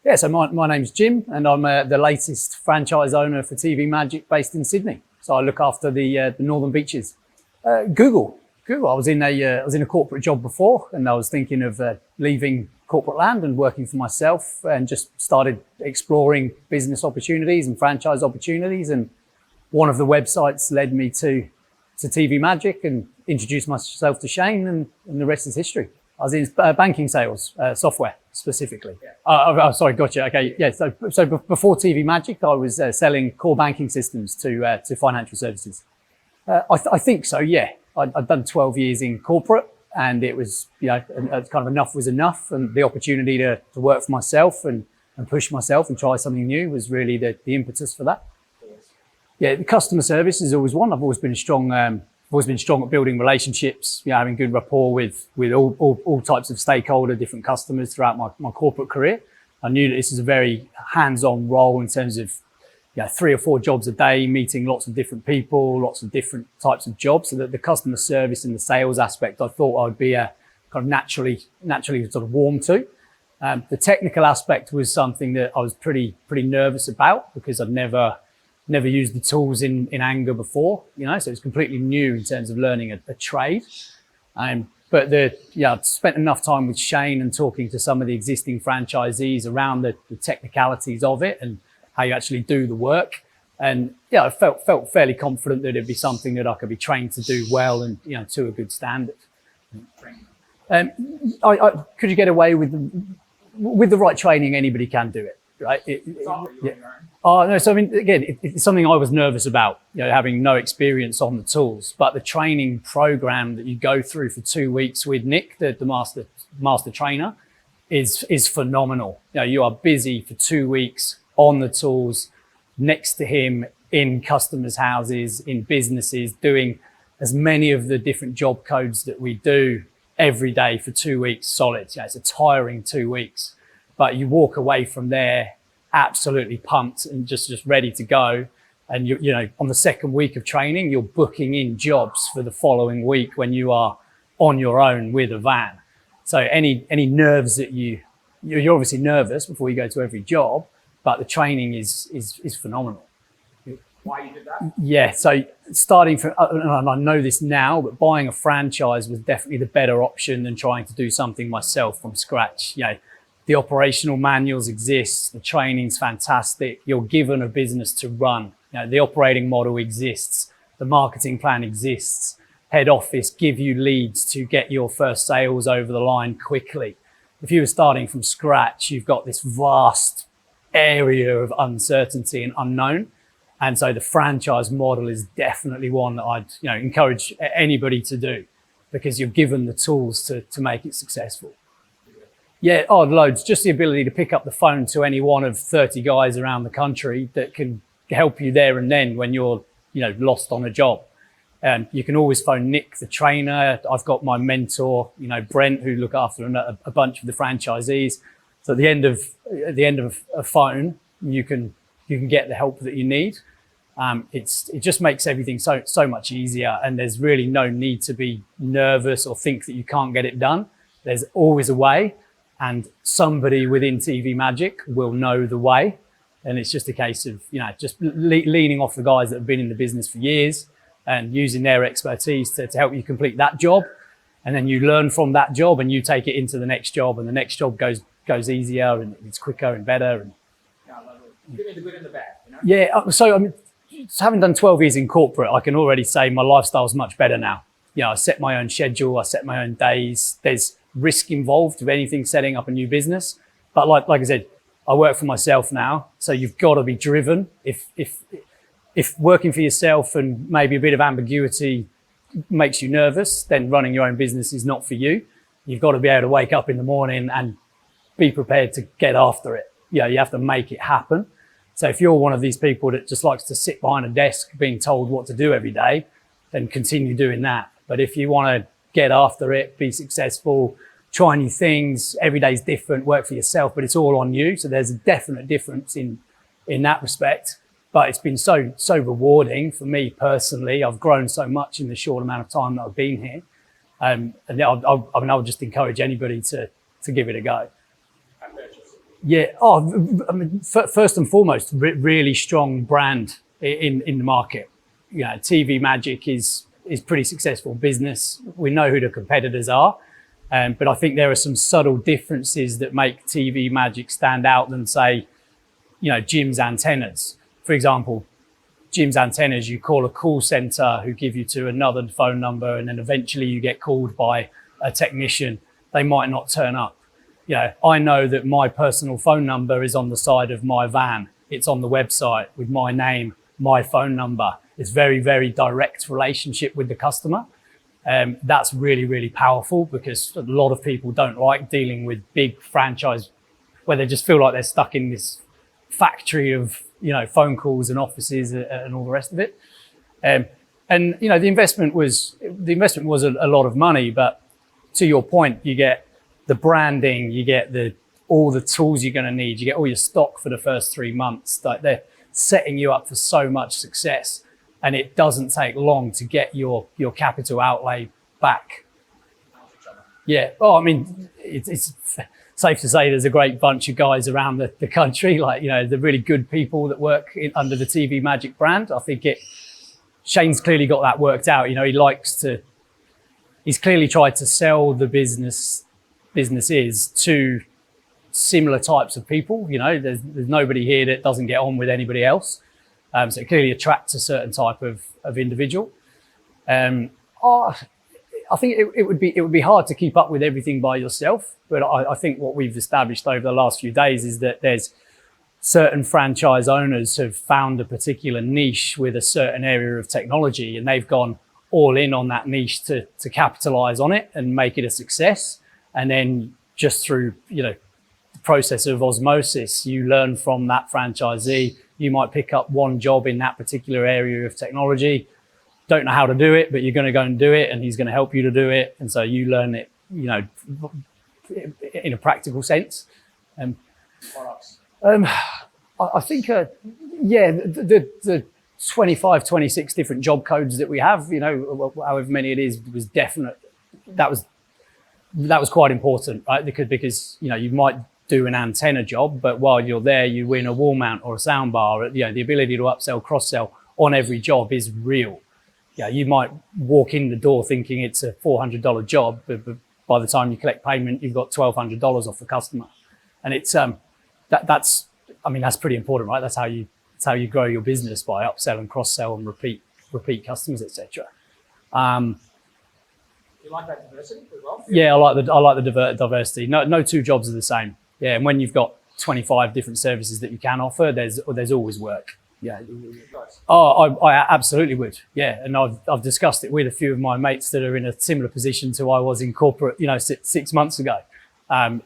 Yeah, so my name's Jim, and I'm the latest franchise owner for TV Magic based in Sydney. So I look after the Northern Beaches. Google. I was in a corporate job before, and I was thinking of leaving corporate land and working for myself, and just started exploring business opportunities and franchise opportunities. And one of the websites led me to TV Magic, and introduced myself to Shane, and the rest is history. I was in banking sales, software specifically. Yeah. Sorry, gotcha. Okay, yeah. So before TV Magic, I was selling core banking systems to financial services. I think so. Yeah, I'd done 12 years in corporate, and it was kind of enough was enough, and the opportunity to work for myself and push myself and try something new was really the impetus for that. Yeah, the customer service is always one. I've always been strong at building relationships, having good rapport with all types of stakeholder, different customers throughout my corporate career. I knew that this is a very hands-on role in terms of 3 or 4 jobs a day, meeting lots of different people, lots of different types of jobs. So that the customer service and the sales aspect, I thought I would be kind of naturally sort of warm to. The technical aspect was something that I was pretty nervous about, because I'd never used the tools in anger before, so it's completely new in terms of learning a trade. But I'd spent enough time with Shane and talking to some of the existing franchisees around the technicalities of it and how you actually do the work. And I felt fairly confident that it'd be something that I could be trained to do well and, to a good standard. Could you get away with the right training? Anybody can do it. Right? No. So I mean, again, it's something I was nervous about, having no experience on the tools. But the training program that you go through for 2 weeks with Nick, the master trainer, is phenomenal. You are busy for 2 weeks on the tools, next to him, in customers' houses, in businesses, doing as many of the different job codes that we do every day for 2 weeks solid. It's a tiring 2 weeks. But you walk away from there absolutely pumped and just ready to go. And on the second week of training, you're booking in jobs for the following week when you are on your own with a van. So any nerves that you're obviously nervous before you go to every job, but the training is phenomenal. Why you did that? Yeah, so starting from, and I know this now, but buying a franchise was definitely the better option than trying to do something myself from scratch. The operational manuals exist, the training's fantastic, you're given a business to run. The operating model exists, the marketing plan exists, head office give you leads to get your first sales over the line quickly. If you were starting from scratch, you've got this vast area of uncertainty and unknown. And so the franchise model is definitely one that I'd encourage anybody to do, because you're given the tools to make it successful. Yeah, loads. Just the ability to pick up the phone to any one of 30 guys around the country that can help you there and then when you're, lost on a job. You can always phone Nick, the trainer. I've got my mentor, Brent, who look after a bunch of the franchisees. So at the end of a phone, you can get the help that you need. It just makes everything so much easier, and there's really no need to be nervous or think that you can't get it done. There's always a way. And somebody within TV Magic will know the way. And it's just a case of, just leaning off the guys that have been in the business for years and using their expertise to help you complete that job. And then you learn from that job and you take it into the next job, and the next job goes easier and it's quicker and better. And I love it. Give me the good and the bad. Yeah. So I mean, having done 12 years in corporate, I can already say my lifestyle's much better now. I set my own schedule, I set my own days. There's risk involved with anything setting up a new business, but like I said, I work for myself now, so you've got to be driven. If working for yourself and maybe a bit of ambiguity makes you nervous, then running your own business is not for you. You've got to be able to wake up in the morning and be prepared to get after it. You have to make it happen. So if you're one of these people that just likes to sit behind a desk being told what to do every day, then continue doing that. But if you want to get after it, be successful, try new things, every day's different, work for yourself, but it's all on you. So there's a definite difference in that respect. But it's been so rewarding for me personally. I've grown so much in the short amount of time that I've been here. And I would just encourage anybody to give it a go. Yeah. Oh, I mean, first and foremost, really strong brand in the market. You know, TV Magic is pretty successful business. We know who the competitors are, but I think there are some subtle differences that make TV Magic stand out than, say, you know, Jim's antennas. For example, Jim's antennas, you call a call center who give you to another phone number, and then eventually you get called by a technician. They might not turn up. You know, I know that my personal phone number is on the side of my van. It's on the website with my name, my phone number. It's very, very direct relationship with the customer. That's really, really powerful, because a lot of people don't like dealing with big franchise where they just feel like they're stuck in this factory of, you know, phone calls and offices and all the rest of it. And you know, the investment was a lot of money, but to your point, you get the branding, you get all the tools you're going to need, you get all your stock for the first 3 months. Like, they're setting you up for so much success, and it doesn't take long to get your capital outlay back. Yeah. Well, I mean, it's safe to say there's a great bunch of guys around the country, like, you know, the really good people that work under the TV Magic brand. I think Shane's clearly got that worked out. You know, he's clearly tried to sell the businesses to similar types of people. You know, there's nobody here that doesn't get on with anybody else. So it clearly attracts a certain type of individual. I think it would be hard to keep up with everything by yourself. But I think what we've established over the last few days is that there's certain franchise owners have found a particular niche with a certain area of technology, and they've gone all in on that niche to capitalize on it and make it a success. And then just through, you know, the process of osmosis, you learn from that franchisee. You might pick up one job in that particular area of technology, don't know how to do it, but you're going to go and do it, and he's going to help you to do it. And so you learn it, you know, in a practical sense. Products. I think, yeah, the 25, 26 different job codes that we have, you know, however many it is, was definite. That was quite important, right? Because, you know, you might do an antenna job, but while you're there, you win a wall mount or a sound bar. You know, the ability to upsell, cross-sell on every job is real. Yeah, you might walk in the door thinking it's a $400 job, but by the time you collect payment, you've got $1,200 off the customer. And it's that's pretty important, right? That's how you grow your business, by upsell and cross-sell and repeat customers, etc. You like that diversity as well? Yeah, I like the diversity. No two jobs are the same. Yeah, and when you've got 25 different services that you can offer, there's always work. Yeah. Nice. Oh, I absolutely would. Yeah, and I've discussed it with a few of my mates that are in a similar position to I was in corporate, you know, 6 months ago. I'm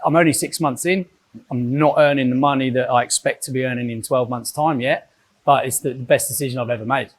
only 6 months in. I'm not earning the money that I expect to be earning in 12 months' time yet, but it's the best decision I've ever made.